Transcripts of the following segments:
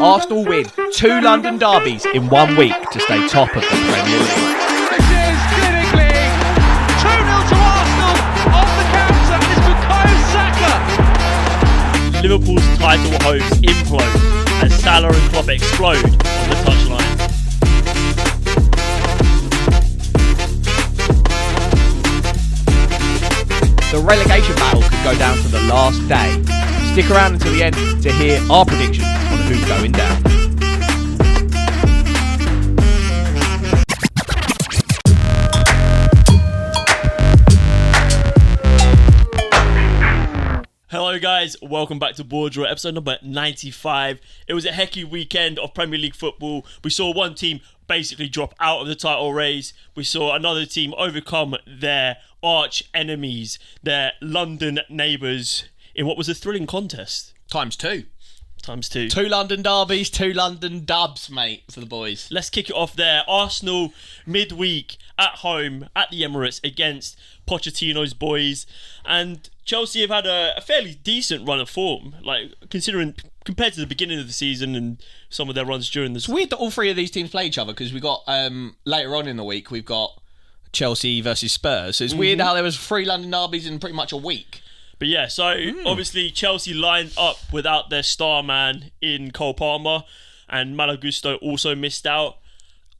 Arsenal win 2 London derbies in 1 week to stay top of the Premier League. This is clinically 2-0 to Arsenal on the counter, and it's Bukayo Saka. Liverpool's title hopes implode as Salah and Klopp explode on the touchline. The relegation battle could go down to the last day. Stick around until the end to hear our predictions on who's going down. Hello guys, welcome back to BoreDraw, episode number 95. It was a hecky weekend of Premier League football. We saw one team basically drop out of the title race. We saw another team overcome their arch enemies, their London neighbours, in what was a thrilling contest. Times 2. 2 London derbies, 2 London dubs, mate, for the boys. Let's kick it off there. Arsenal midweek at home at the Emirates against Pochettino's boys, and Chelsea have had a fairly decent run of form, like considering compared to the beginning of the season and some of their runs during this. It's weird that all three of these teams play each other because we got later on in the week we've got Chelsea versus Spurs. So it's weird how there was 3 London derbies in pretty much a week. But yeah, so obviously Chelsea lined up without their star man in Cole Palmer, and Malo Gusto also missed out.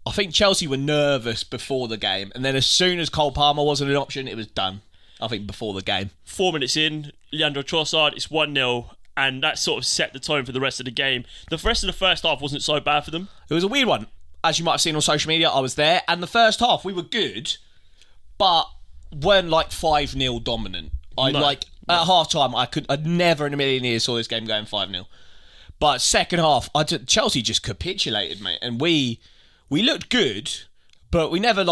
I think Chelsea were nervous before the game, and then as soon as Cole Palmer wasn't an option, it was done. I think before the game. 4 minutes in, Leandro Trossard, it's 1-0, and that sort of set the tone for the rest of the game. The rest of the first half wasn't so bad for them. It was a weird one. As you might have seen on social media, I was there, and the first half we were good, but weren't like 5-0 dominant. At half time, I'd never in a million years saw this game going 5-0. But second half, Chelsea just capitulated, mate, and we looked good, but we never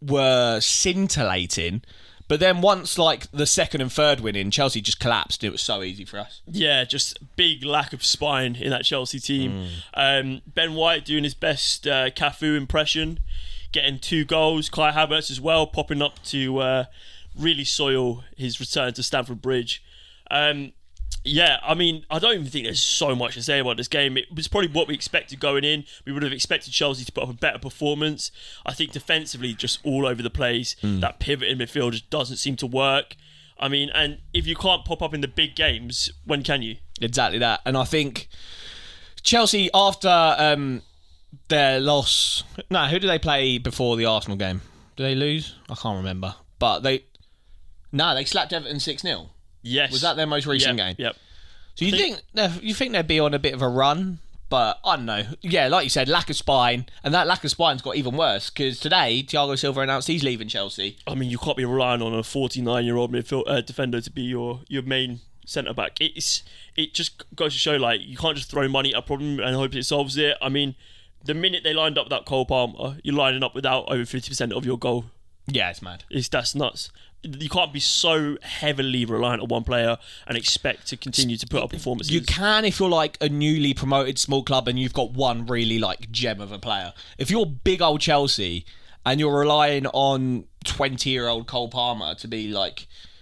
were scintillating. But then once the second and third win in, Chelsea just collapsed. It was so easy for us. Yeah, just big lack of spine in that Chelsea team. Ben White doing his best Cafu impression, getting 2 goals. Kai Havertz as well, popping up to really soil his return to Stamford Bridge. Yeah, I mean, I don't even think there's so much to say about this game. It was probably what we expected going in. We would have expected Chelsea to put up a better performance. I think defensively, just all over the place. That pivot in midfield just doesn't seem to work. I mean, and if you can't pop up in the big games, when can you? Exactly that. And I think Chelsea, after their loss... No, who did they play before the Arsenal game? Did they lose? I can't remember. But they slapped Everton 6-0. Yes. Was that their most recent game? Yep. So you think they'd be on a bit of a run, but I don't know. Yeah, like you said, lack of spine, and that lack of spine's got even worse because today Thiago Silva announced he's leaving Chelsea. I mean, you can't be relying on a 49-year-old midfield defender to be your main centre back. It just goes to show you can't just throw money at a problem and hope it solves it. I mean, the minute they lined up without Cole Palmer, you're lining up without over 50% of your goal. Yeah, it's mad. That's nuts. You can't be so heavily reliant on one player and expect to continue to put up performances. You can if you're a newly promoted small club and you've got one really gem of a player. If you're big old Chelsea and you're relying on 20-year-old Cole Palmer to be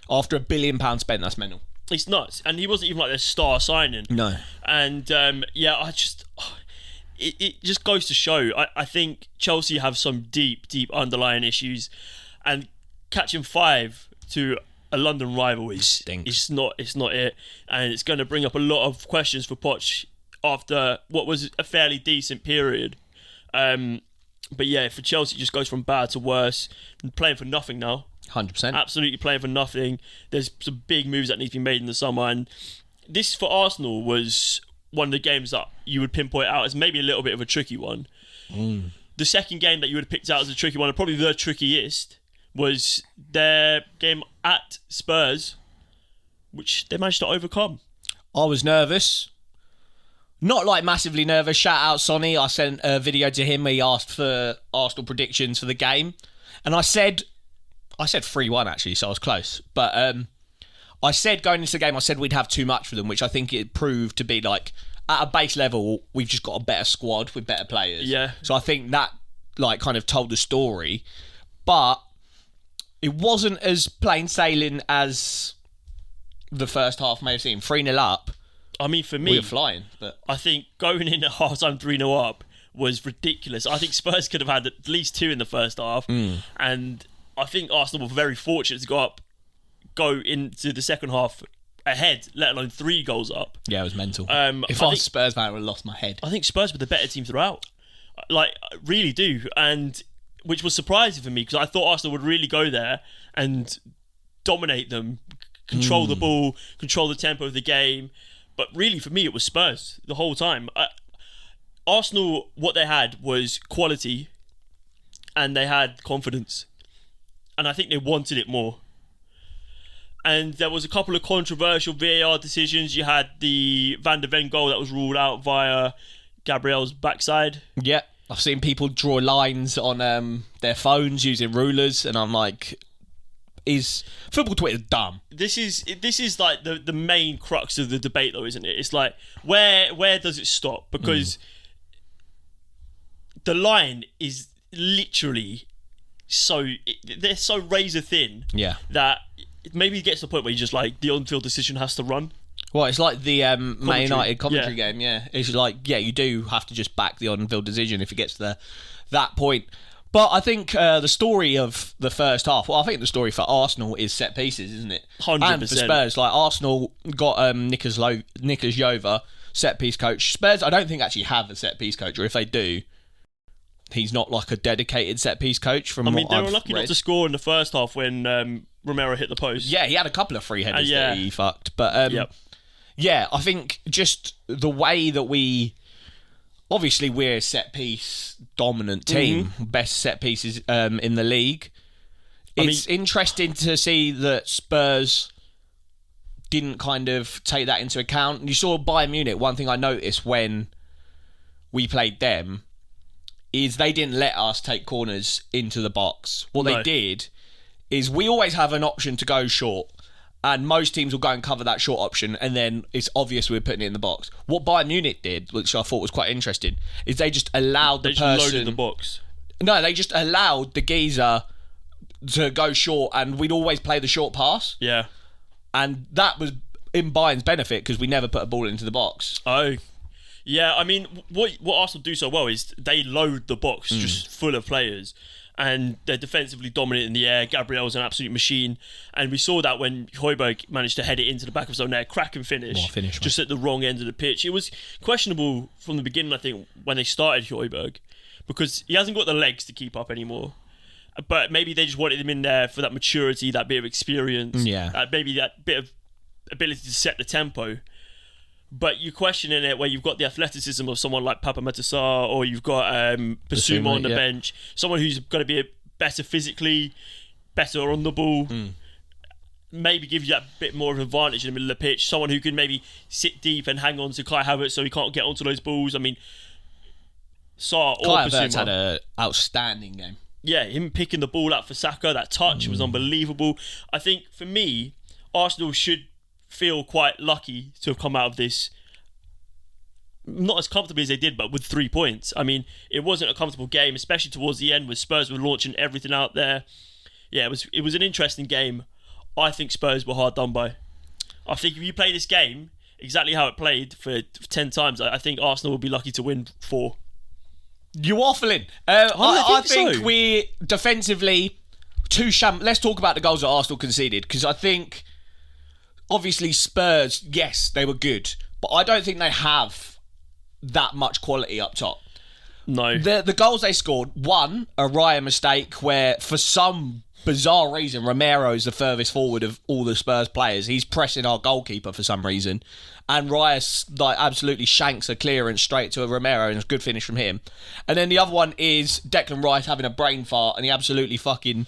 after £1 billion spent, that's mental. It's nuts. And he wasn't even their star signing. No. And it just goes to show. I think Chelsea have some deep underlying issues, and catching 5 to a London rival is not it, and it's going to bring up a lot of questions for Poch after what was a fairly decent period. But yeah, for Chelsea, it just goes from bad to worse. And playing for nothing now. 100%. Absolutely playing for nothing. There's some big moves that need to be made in the summer, and this for Arsenal was one of the games that you would pinpoint out as maybe a little bit of a tricky one. The second game that you would have picked out as a tricky one, and probably the trickiest, was their game at Spurs, which they managed to overcome. I was nervous. Not massively nervous. Shout out Sonny. I sent a video to him where he asked for Arsenal predictions for the game. And I said 3-1 actually, so I was close. But I said going into the game, I said we'd have too much for them, which I think it proved to be at a base level, we've just got a better squad with better players. Yeah. So I think that kind of told the story. But it wasn't as plain sailing as the first half may have seemed. 3-0 up. I mean, for We me, were flying, but I think going in at half-time 3-0 up was ridiculous. I think Spurs could have had at least 2 in the first half. And I think Arsenal were very fortunate to go into the second half ahead, let alone 3 goals up. yeah, it was mental. If I I was think- Spurs fan, I would have lost my head. I think Spurs were the better team throughout. Like, I really do. And which was surprising for me because I thought Arsenal would really go there and dominate them, control the ball, control the tempo of the game. But really, for me, it was Spurs the whole time. Arsenal, what they had was quality and they had confidence. And I think they wanted it more. And there was a couple of controversial VAR decisions. You had the Van de Ven goal that was ruled out via Gabriel's backside. Yeah, I've seen people draw lines on their phones using rulers, and I'm like, is football Twitter dumb? This is like the main crux of the debate, though, isn't it? It's like where does it stop? Because the line is literally they're so razor thin. Yeah. That maybe it gets to the point where you just like the on-field decision has to run. Well, it's like the Man United commentary yeah. game, yeah. It's like, yeah, you do have to just back the on-field decision if it gets to that point. But I think the story of the first half, well, I think the story for Arsenal is set pieces, isn't it? 100%. And for Spurs, like Arsenal got Nicolas Jova, set piece coach. Spurs, I don't think actually have a set piece coach, or if they do, he's not like a dedicated set piece coach. From I mean, what they I've were lucky read. not to score in the first half when Romero hit the post. Yeah, he had a couple of free headers yeah. that he fucked, but Yep. yeah, I think just the way that obviously we're a set piece dominant team, best set pieces in the league. It's interesting to see that Spurs didn't kind of take that into account. You saw Bayern Munich, one thing I noticed when we played them is they didn't let us take corners into the box. What they did is we always have an option to go short, and most teams will go and cover that short option, and then it's obvious we're putting it in the box. What Bayern Munich did, which I thought was quite interesting, is they just allowed They the just person... loaded the box. No, they just allowed the geezer to go short, and we'd always play the short pass, Yeah. and that was in Bayern's benefit because we never put a ball into the box. Oh. Yeah, I mean, what Arsenal do so well is they load the box just full of players, and they're defensively dominant in the air. Gabriel's an absolute machine, and we saw that when Højbjerg managed to head it into the back of his own net, cracking finish, just at the wrong end of the pitch. It was questionable from the beginning, I think, when they started Højbjerg, because he hasn't got the legs to keep up anymore. But maybe they just wanted him in there for that maturity, that bit of experience, maybe that bit of ability to set the tempo. But you're questioning it where you've got the athleticism of someone like Papa Matasar, or you've got Basuma on the bench, someone who's going to be better physically, better on the ball, maybe give you that bit more of an advantage in the middle of the pitch, someone who can maybe sit deep and hang on to Kai Havertz so he can't get onto those balls. I mean, Sarr or Kai Basuma Havertz had an outstanding game. Yeah, him picking the ball up for Saka, that touch was unbelievable. I think, for me, Arsenal should feel quite lucky to have come out of this not as comfortably as they did, but with 3 points. I mean, it wasn't a comfortable game, especially towards the end, with Spurs were launching everything out there. Yeah, it was an interesting game. I think Spurs were hard done by. I think if you play this game exactly how it played for 10 times, I think Arsenal will be lucky to win 4. You're waffling. I think so. we're defensively let's talk about the goals that Arsenal conceded, because I think obviously Spurs, yes, they were good, but I don't think they have that much quality up top. No. The goals they scored, one, a Raya mistake where for some bizarre reason Romero's the furthest forward of all the Spurs players. He's pressing our goalkeeper for some reason, and Raya like absolutely shanks a clearance straight to a Romero, and it's a good finish from him. And then the other one is Declan Rice having a brain fart, and he absolutely fucking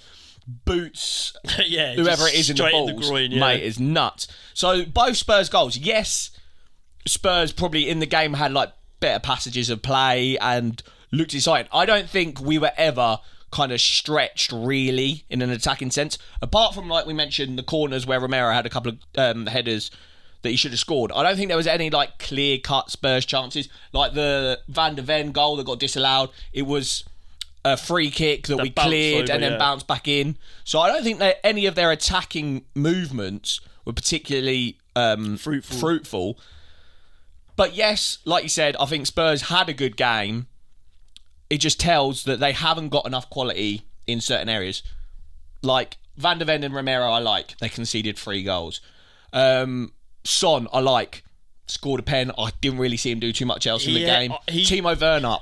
boots whoever it is in the balls, groin, mate, is nuts. So both Spurs goals, yes, Spurs probably in the game had like better passages of play and looked exciting. I don't think we were ever kind of stretched really in an attacking sense, apart from, like we mentioned, the corners where Romero had a couple of headers that he should have scored. I don't think there was any like clear-cut Spurs chances, like the Van de Ven goal that got disallowed. It was a free kick that we cleared and then bounced back in. So I don't think that any of their attacking movements were particularly fruitful. But yes, like you said, I think Spurs had a good game. It just tells that they haven't got enough quality in certain areas. Like Van der Ven and Romero, I like. They conceded 3 goals. Son, I like. Scored a pen. I didn't really see him do too much else in the game. Timo Werner,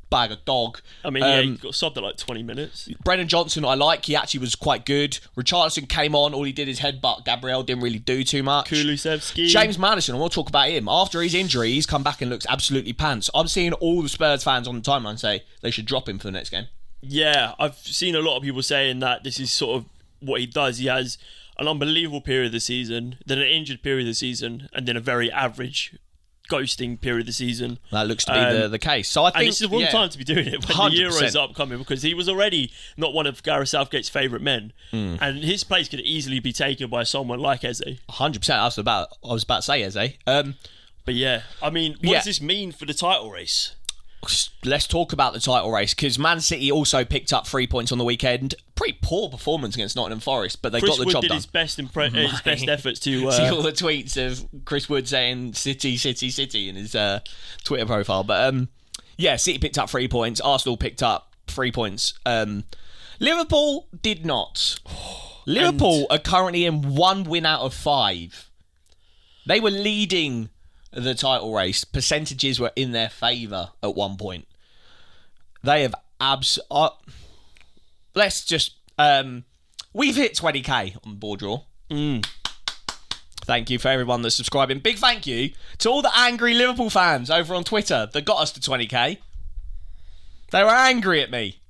bag of dog. I mean, he got subbed at like 20 minutes. Brennan Johnson, I like. He actually was quite good. Richarlison came on. All he did is headbutt. Gabriel didn't really do too much. Kulusevski. James Maddison, I want to talk about him. After his injury, he's come back and looks absolutely pants. I'm seeing all the Spurs fans on the timeline say they should drop him for the next game. Yeah, I've seen a lot of people saying that this is sort of what he does. He has an unbelievable period of the season, then an injured period of the season, and then a very average ghosting period of the season. That looks to be the case. So I think this is the wrong time to be doing it when 100%. The Euros are upcoming, because he was already not one of Gareth Southgate's favourite men, and his place could easily be taken by someone like Eze. 100%. I was about to say Eze. But yeah, I mean, what does this mean for the title race? Let's talk about the title race, because Man City also picked up 3 points on the weekend. Pretty poor performance against Nottingham Forest, but they got the job done. Chris Wood did his best efforts to... See all the tweets of Chris Wood saying City, City, City in his Twitter profile. But yeah, City picked up 3 points. Arsenal picked up 3 points. Liverpool did not. Liverpool are currently in 1 win out of 5. They were leading the title race. Percentages were in their favour at one point. They have let's just we've hit 20k on BoreDraw. Thank you for everyone that's subscribing. Big thank you to all the angry Liverpool fans over on Twitter that got us to 20k. They were angry at me.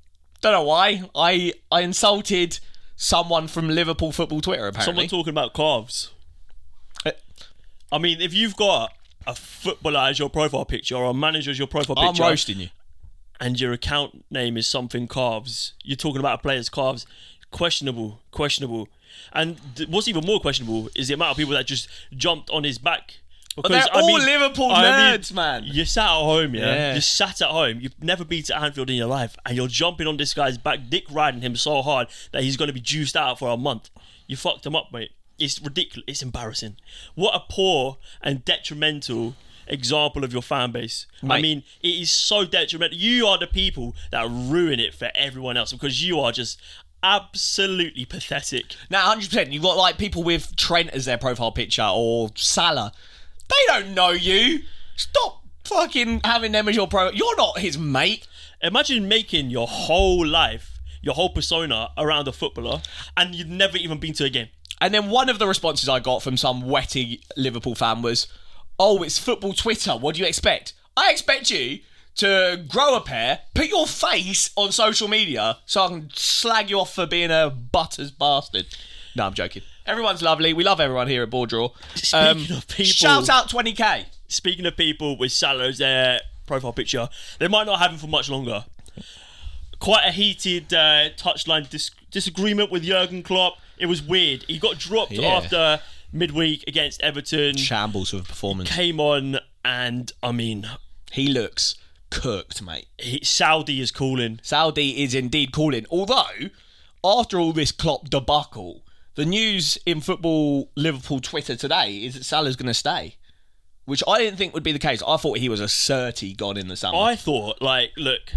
Don't know why. I insulted someone from Liverpool football Twitter, apparently. Someone talking about calves. I mean, if you've got a footballer as your profile picture or a manager as your profile picture, I'm roasting you, and your account name is something calves, you're talking about a player's calves. Questionable. And what's even more questionable is the amount of people that just jumped on his back. Because, they're all Liverpool nerds, man. You sat at home, yeah? You sat at home. You've never been to Anfield in your life, and you're jumping on this guy's back, dick riding him so hard that he's going to be juiced out for a month. You fucked him up, mate. It's ridiculous. It's embarrassing. What a poor and detrimental example of your fan base. Mate. I mean, it is so detrimental. You are the people that ruin it for everyone else, because you are just absolutely pathetic. Now, 100%. You've got like people with Trent as their profile picture or Salah. They don't know you. Stop fucking having them as your profile. You're not his mate. Imagine making your whole life, your whole persona around a footballer, and you've never even been to a game. And then one of the responses I got from some wetty Liverpool fan was, "Oh, it's football Twitter. What do you expect? I expect you to grow a pair, put your face on social media so I can slag you off for being a butters bastard." No, I'm joking. Everyone's lovely. We love everyone here at BoreDraw. Speaking of people... Shout out 20k. Speaking of people with Salah as their profile picture, they might not have him for much longer. Quite a heated touchline disagreement with Jurgen Klopp. It was weird. He got dropped after midweek against Everton. Shambles of a performance. Came on and, I mean... He looks cooked, mate. Saudi is calling. Saudi is indeed calling. Although, after all this Klopp debacle, the news in football Liverpool Twitter today is that Salah's going to stay. Which I didn't think would be the case. I thought he was a certy gone in the summer. I thought, like, look...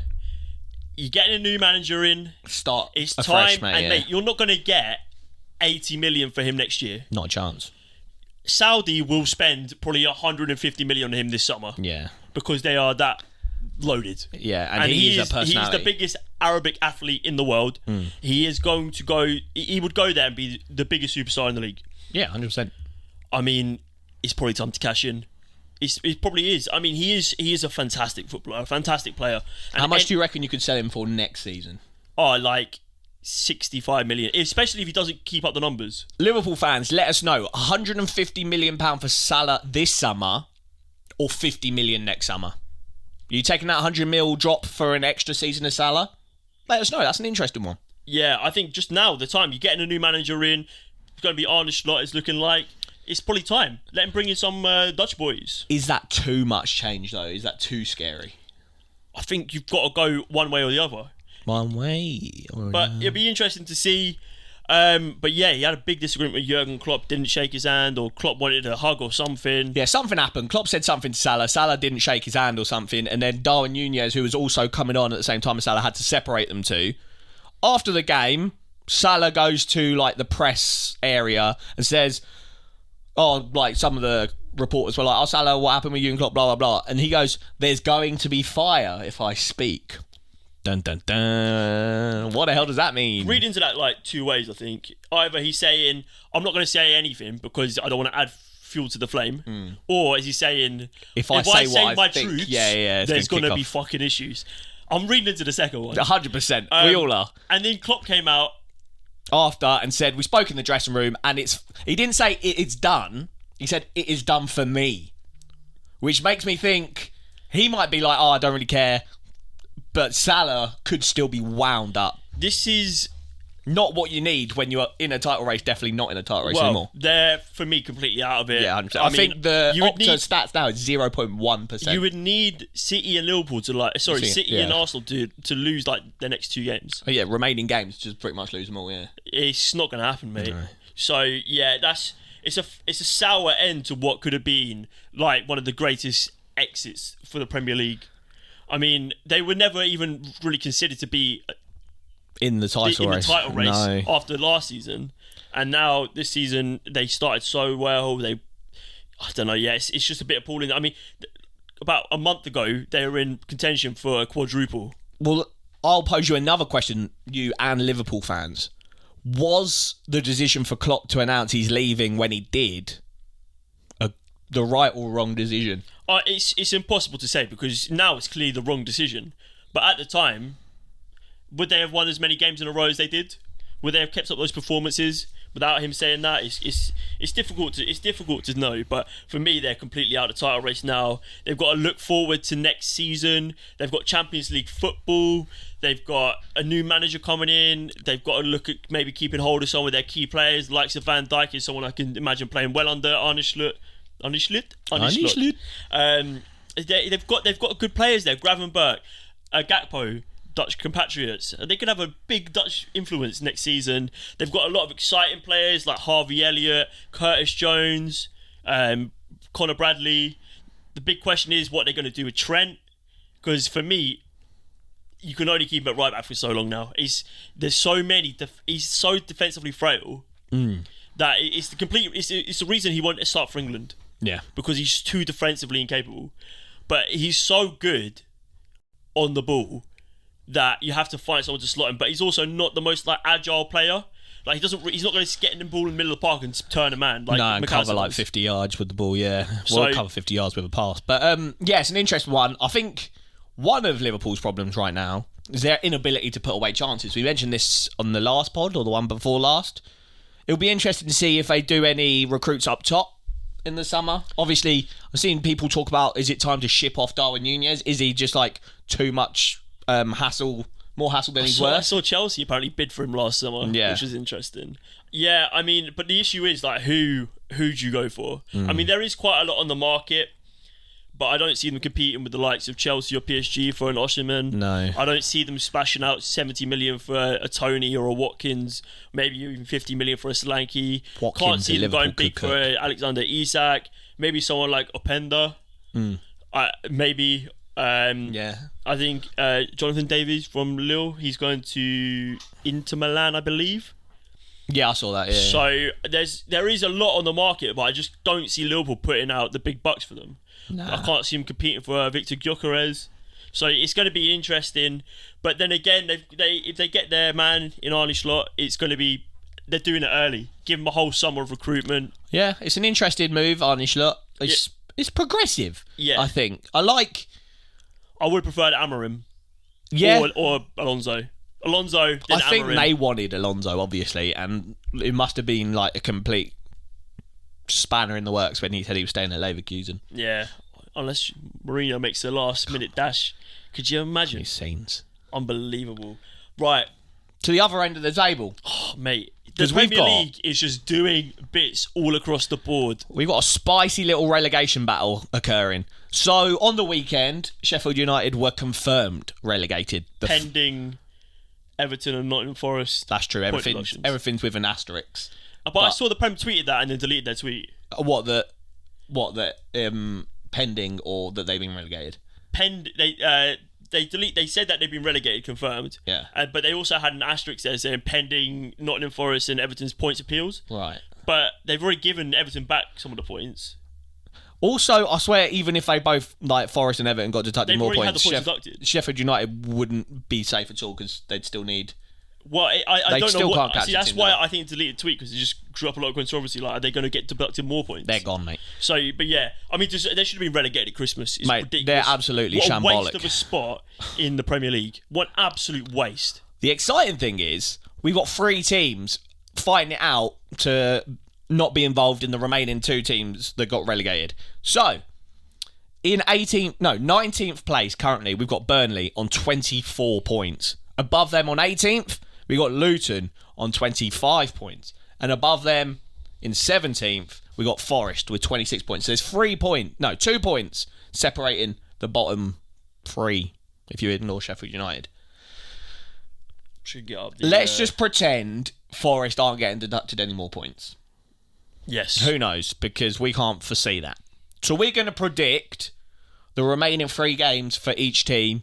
You're getting a new manager in. Start. It's time, fresh, mate, and mate, you're not going to get 80 million for him next year. Not a chance. Saudi will spend probably 150 million on him this summer. Yeah. Because they are that loaded. Yeah, and he is a personality. He's the biggest Arabic athlete in the world. He is going to go... He would go there and be the biggest superstar in the league. Yeah, 100%. I mean, it's probably time to cash in. It probably is. I mean, he is a fantastic footballer, a fantastic player. And how much do you reckon you could sell him for next season? Oh, like 65 million, especially if he doesn't keep up the numbers. Liverpool fans, let us know. £150 million for Salah this summer or 50 million next summer? Are you taking that 100 mil drop for an extra season of Salah? Let us know. That's an interesting one. Yeah, I think just now, the time, you're getting a new manager in. It's going to be Arne Slot, it's looking like. It's probably time. Let him bring in some Dutch boys. Is that too much change, though? Is that too scary? I think you've got to go one way or the other. One way or But it'll be interesting to see. But yeah, he had a big disagreement with Jurgen Klopp, didn't shake his hand, or Klopp wanted a hug or something. Yeah, something happened. Klopp said something to Salah. Salah didn't shake his hand or something. And then Darwin Núñez, who was also coming on at the same time as Salah, had to separate them two. After the game, Salah goes to like the press area and says, some of the reporters were like, Salah, what happened with you and Klopp, blah, blah, blah. And he goes, there's going to be fire if I speak. Dun, dun, dun. What the hell does that mean? Read into that like two ways, I think. Either he's saying, I'm not going to say anything because I don't want to add fuel to the flame. Or is he saying, if I say my truth, there's going to be fucking issues. I'm reading into the second one. 100%. We all are. And then Klopp came out after and said, we spoke in the dressing room and he didn't say it's done. He said, it is done for me. Which makes me think he might be like, I don't really care. But Salah could still be wound up. This is not what you need when you're in a title race. Definitely not in a title race anymore. They're, for me, completely out of it. Yeah, 100%. I think the Opta stats now is 0.1%. You would need City and Liverpool to City and Arsenal to lose like their next two games. Oh, yeah, remaining games, just pretty much lose them all, yeah. It's not going to happen, mate. No. So, yeah, it's a sour end to what could have been like one of the greatest exits for the Premier League. I mean, they were never even really considered to be in the title race after last season, and now this season they started so well. I don't know. Yeah, it's just a bit appalling. I mean, about a month ago they were in contention for a quadruple. Well, I'll pose you another question, you and Liverpool fans. Was the decision for Klopp to announce he's leaving when he did the right or wrong decision? It's impossible to say because now it's clearly the wrong decision. But at the time, would they have won as many games in a row as they did? Would they have kept up those performances without him saying that? It's difficult to know. But for me, they're completely out of the title race now. They've got to look forward to next season. They've got Champions League football. They've got a new manager coming in. They've got to look at maybe keeping hold of some of their key players. The likes of Van Dijk is someone I can imagine playing well under Arne Slot. They've got good players there. Gravenberch, Gakpo, Dutch compatriots. They could have a big Dutch influence next season. They've got a lot of exciting players like Harvey Elliott, Curtis Jones, Conor Bradley. The big question is what they're going to do with Trent, because for me, you can only keep him at right back for so long now. There's so many. He's so defensively frail that it's the reason he wanted to start for England. Yeah, because he's too defensively incapable, but he's so good on the ball that you have to find someone to slot him. But he's also not the most agile player. Like he's not going to get in the ball in the middle of the park and turn a man. And cover 50 yards with the ball. Yeah, cover 50 yards with a pass. But it's an interesting one. I think one of Liverpool's problems right now is their inability to put away chances. We mentioned this on the last pod or the one before last. It'll be interesting to see if they do any recruits up top in the summer. Obviously, I've seen people talk about, is it time to ship off Darwin Núñez? Is he just too much hassle, more hassle than he's worth? I saw Chelsea apparently bid for him last summer, which is interesting. Yeah, I mean, but the issue is who do you go for? I mean, there is quite a lot on the market, but I don't see them competing with the likes of Chelsea or PSG for an Osimhen. No. I don't see them splashing out 70 million for a Tony or a Watkins, maybe even 50 million for a Solanke. Can't see them going big for Alexander Isak. Maybe someone like Openda. Maybe. I think Jonathan Davies from Lille, he's going to Inter Milan, I believe. Yeah, I saw that, yeah. So there is a lot on the market, but I just don't see Liverpool putting out the big bucks for them. Nah. I can't see him competing for Victor Gyökeres. So it's going to be interesting. But then again, if they get their man in Arne Slot, it's going to be... They're doing it early. Give him a whole summer of recruitment. Yeah, it's an interesting move, Arne Slot. It's progressive, I think. I would prefer Amorim. Yeah. Or Alonso. Alonso, then I think Amorim. they wanted Alonso, obviously, and it must have been a complete spanner in the works when he said he was staying at Leverkusen. Yeah, unless Mourinho makes the last minute dash. Could you imagine? These scenes. Unbelievable. Right. To the other end of the table. Oh, mate. The Premier League is just doing bits all across the board. We've got a spicy little relegation battle occurring. So, on the weekend, Sheffield United were confirmed relegated. Pending Everton and Nottingham Forest. That's true. point Everything's with an asterisk. But I saw the Prem tweeted that and then deleted their tweet. What the pending or that they've been relegated? They said that they've been relegated, confirmed. Yeah. But they also had an asterisk there saying pending Nottingham Forest and Everton's points appeals. Right. But they've already given Everton back some of the points. Also, I swear, even if they both, like Forest and Everton, got deducted They've more already points, had the points deducted. Sheffield United wouldn't be safe at all because they'd still need... Well, I They don't still know can't what... catch See, a that's team, why do they? I think deleted the tweet, because it just drew up a lot of controversy. Like, are they going to get deducted more points? They're gone, mate. So, but yeah, I mean, they should have been relegated at Christmas. It's Mate, ridiculous. they're absolutely what shambolic. a waste of a spot in the Premier League. What absolute waste. The exciting thing is, we've got 3 teams fighting it out to not be involved in the remaining 2 teams that got relegated. So, in 19th place currently, we've got Burnley on 24 points. Above them on 18th, we got Luton on 25 points. And above them, in 17th, we got Forest with 26 points. So there's 2 points separating the bottom 3, if you ignore Sheffield United. Should get up. Let's just pretend Forest aren't getting deducted any more points. Yes. Who knows? Because we can't foresee that. So we're going to predict the remaining 3 games for each team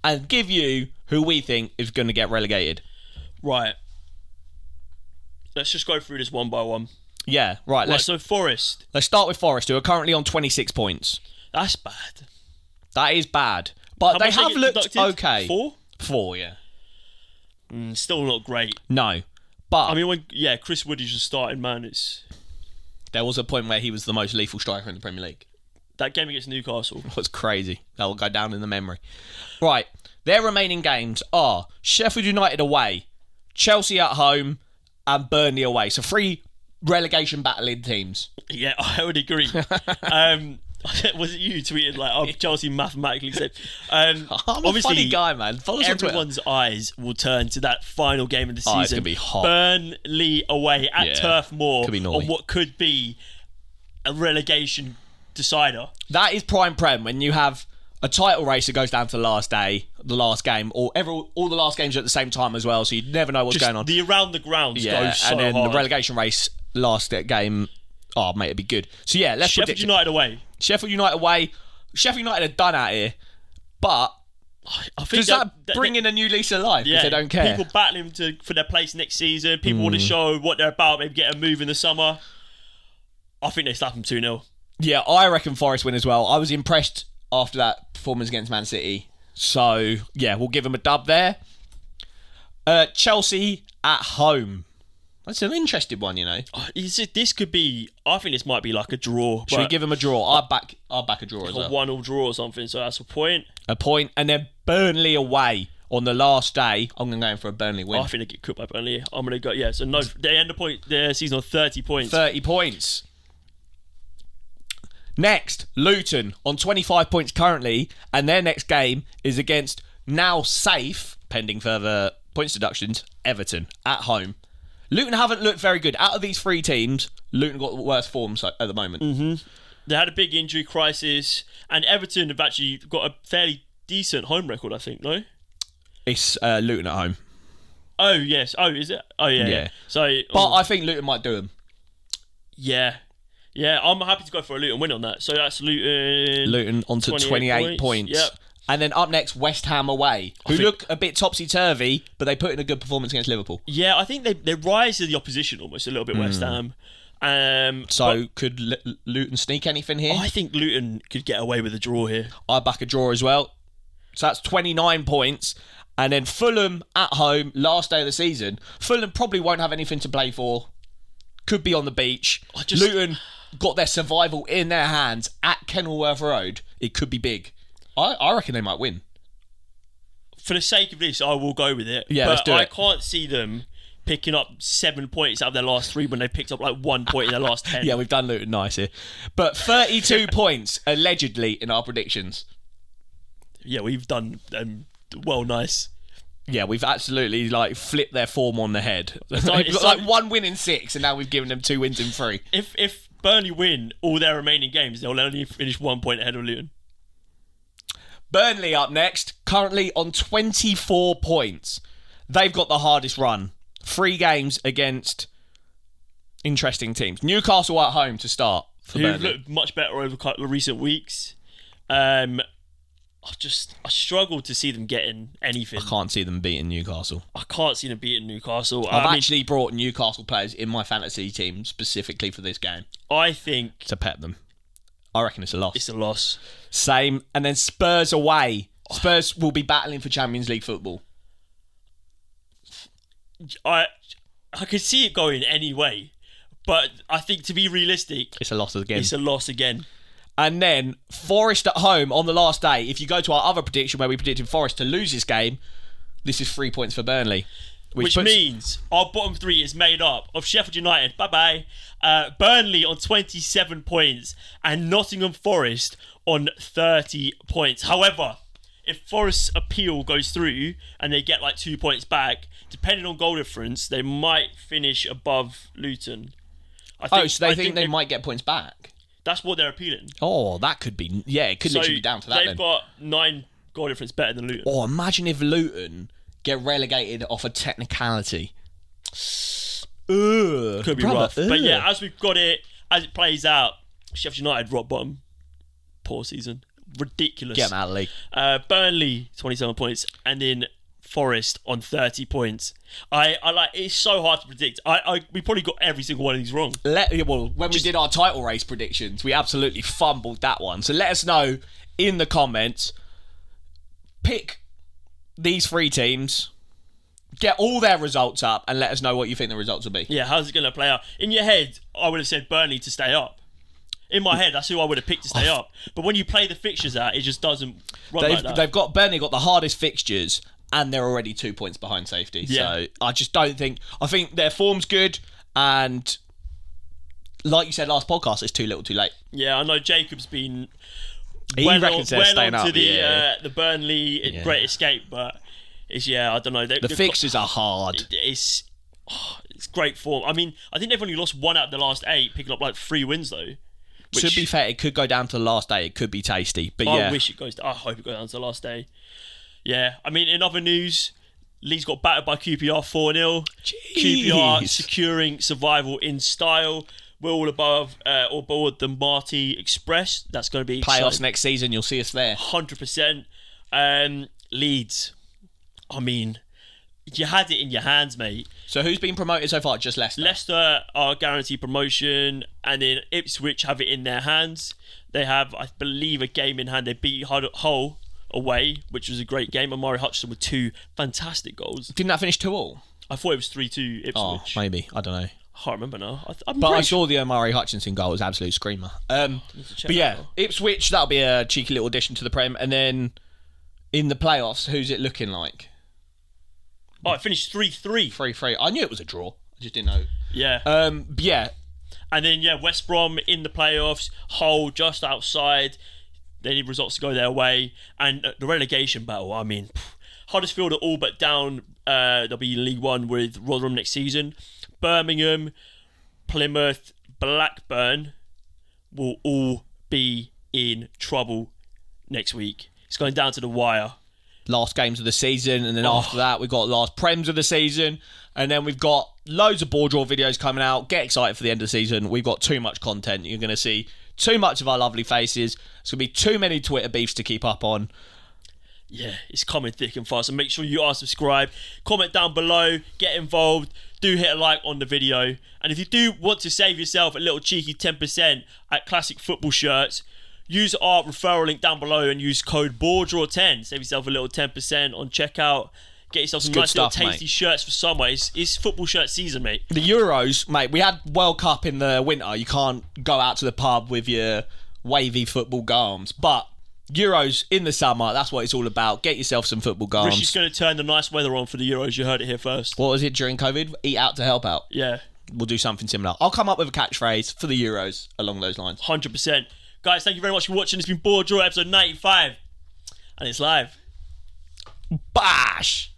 and give you who we think is going to get relegated. Right. Let's just go through this one by one. Yeah, right. So Forest. Let's start with Forest, who are currently on 26 points. That's bad. That is bad. But How they much have get looked deducted? okay. 4? 4, yeah. Still not great. No. But I mean, Chris Wood is just starting, man. there was a point where he was the most lethal striker in the Premier League. That game against Newcastle. It was crazy. That will go down in the memory. Right. Their remaining games are Sheffield United away, Chelsea at home, and Burnley away. So 3 relegation battling teams. Yeah, I would agree. Was it you tweeted like, Chelsea mathematically safe? I'm a funny guy, man. Follow us on Twitter. Everyone's eyes will turn to that final game of the season. It's going to be hot. Burnley away at Turf Moor Could be naughty. on what could be a relegation decider. That is prime prem when you have a title race that goes down to the last day, the last game, or all the last games are at the same time as well, so you never know what's going on. The around the grounds goes so and then hard. the relegation race last game. Oh, mate, it'd be good. So yeah, let's Sheffield predict it. United away. Sheffield United away. Sheffield United are done out here, but I think does that bring in a new lease of life? Because they don't care. People battling for their place next season. People want to show what they're about. Maybe get a move in the summer. I think they slap them 2-0. Yeah, I reckon Forest win as well. I was impressed after that performance against Man City. So, yeah, we'll give them a dub there. Chelsea at home. That's an interesting one, you know. This could be... I think this might be like a draw. Should we give them a draw? I'll back a draw as well. A 1-1 draw or something, so that's a point. A point. And then Burnley away on the last day. I'm going to go in for a Burnley win. I think they get cooked by Burnley. I'm going to go... Yeah, so no... They end their season on 30 points. 30 points. Next, Luton on 25 points currently, and their next game is against now safe, pending further points deductions, Everton at home. Luton haven't looked very good. Out of these 3 teams, Luton got the worst form at the moment. Mm-hmm. They had a big injury crisis, and Everton have actually got a fairly decent home record, I think, no? It's Luton at home. Oh, yes. Oh, is it? Oh, yeah. So, but I think Luton might do them. Yeah. Yeah, I'm happy to go for a Luton win on that. So that's Luton. Luton onto 28 points. Yep. And then up next, West Ham away, who look a bit topsy-turvy, but they put in a good performance against Liverpool. Yeah, I think they rise to the opposition almost a little bit, West Ham. Could Luton sneak anything here? I think Luton could get away with a draw here. I back a draw as well. So that's 29 points. And then Fulham at home, last day of the season. Fulham probably won't have anything to play for. Could be on the beach. Luton got their survival in their hands at Kenilworth Road. It could be big. I reckon they might win. For the sake of this, I will go with it. Yeah, but let's do it. I can't see them picking up 7 points out of their last 3 when they picked up like 1 point in their last 10. Yeah, we've done Luton nice here. But 32 points, allegedly, in our predictions. Yeah, we've done well nice. Yeah, we've absolutely flipped their form on the head. It's We've got 1 win in 6, and now we've given them 2 wins in 3. If Burnley win all their remaining games, they'll only finish 1 point ahead of Luton. Burnley up next, currently on 24 points. they've got the hardest run. 3 games against interesting teams. Newcastle at home to start for Who've Burnley. looked much better over a couple of recent weeks. I struggle to see them getting anything. I can't see them beating Newcastle. I can't see them beating Newcastle. I've actually brought Newcastle players in my fantasy team specifically for this game I think to pep them. I reckon it's a loss. it's a loss. Same. And then Spurs away. Spurs will be battling for Champions League football. I could see it going any way, but I think to be realistic, It's a loss again. it's a loss again. And then Forest at home on the last day. If you go to our other prediction where we predicted Forest to lose this game, this is 3 points for Burnley. Which means our bottom 3 is made up of Sheffield United, bye-bye, Burnley on 27 points, and Nottingham Forest on 30 points. However, if Forest's appeal goes through and they get like 2 points back, depending on goal difference, they might finish above Luton. So they think they might get points back? That's what they're appealing. Oh, that could be... Yeah, it could literally be down to that they've then. got 9 goal difference better than Luton. Oh, imagine if Luton get relegated off a technicality. Ugh. Could be rough. But yeah, as we've got it, as it plays out, Sheffield United rock bottom. Poor season. Ridiculous. Get them out of the league. Burnley, 27 points. And then Forest on 30 points. I like, it's so hard to predict. We probably got every single one of these wrong. When we did our title race predictions, we absolutely fumbled that one. So let us know in the comments. Pick these 3 teams, get all their results up, and let us know what you think the results will be. Yeah, how's it going to play out? In your head, I would have said Burnley to stay up. In my head, that's who I would have picked to stay up. But when you play the fixtures out, it just doesn't run like that. Burnley got the hardest fixtures, and they're already 2 points behind safety. Yeah. So I just don't think... I think their form's good, and like you said last podcast, it's too little too late. Yeah, I know Jacob's been... He reckons they're staying on up. to the Burnley Great Escape, but it's I don't know. The fixtures are hard. It's great form. I mean, I think they've only lost 1 out of the last 8, picking up like 3 wins though. To be fair, it could go down to the last day. It could be tasty, but I hope it goes down to the last day. Yeah, I mean, in other news, Leeds got battered by QPR 4-0. QPR securing survival in style. We're all above or aboard the Marty Express. That's going to be playoffs exciting. next season. You'll see us there. 100%. Leeds. I mean, you had it in your hands, mate. So who's been promoted so far? Just Leicester. Leicester are guaranteed promotion, and then Ipswich have it in their hands. They have, I believe, a game in hand. They beat Hull away, which was a great game. Amari Hutchinson with 2 fantastic goals. Didn't that finish 2-2? I thought it was 3-2 Ipswich. Oh, maybe. I don't know. I can't remember now. I saw the Amari Hutchinson goal. It was an absolute screamer. But yeah, Ipswich, that'll be a cheeky little addition to the Prem. And then in the playoffs, who's it looking like? Oh, it finished 3-3. 3-3. I knew it was a draw. I just didn't know. Yeah. Yeah. And then, West Brom in the playoffs. Hull just outside. They need results to go their way. And the relegation battle, I mean, Huddersfield are all but down. They'll be in League One with Rotherham next season. Birmingham, Plymouth, Blackburn will all be in trouble next week. It's going down to the wire. Last games of the season, and then after that we've got last Prems of the season, and then we've got loads of BoreDraw videos coming out. Get excited for the end of the season. We've got too much content. You're going to see too much of our lovely faces. It's going to be too many Twitter beefs to keep up on. Yeah, it's coming thick and fast. So make sure you are subscribed. Comment down below. Get involved. Do hit a like on the video. And if you do want to save yourself a little cheeky 10% at Classic Football Shirts, use our referral link down below and use code BoreDraw10. Save yourself a little 10% on checkout. Get yourself some nice little tasty shirts for summer. It's football shirt season, mate. The Euros, mate, we had World Cup in the winter. You can't go out to the pub with your wavy football garms. But Euros in the summer, that's what it's all about. Get yourself some football garms. Rishi's going to turn the nice weather on for the Euros. You heard it here first. What was it during COVID? Eat out to help out. Yeah. We'll do something similar. I'll come up with a catchphrase for the Euros along those lines. 100%. Guys, thank you very much for watching. It's been BoreDraw episode 95. And it's live. Bash!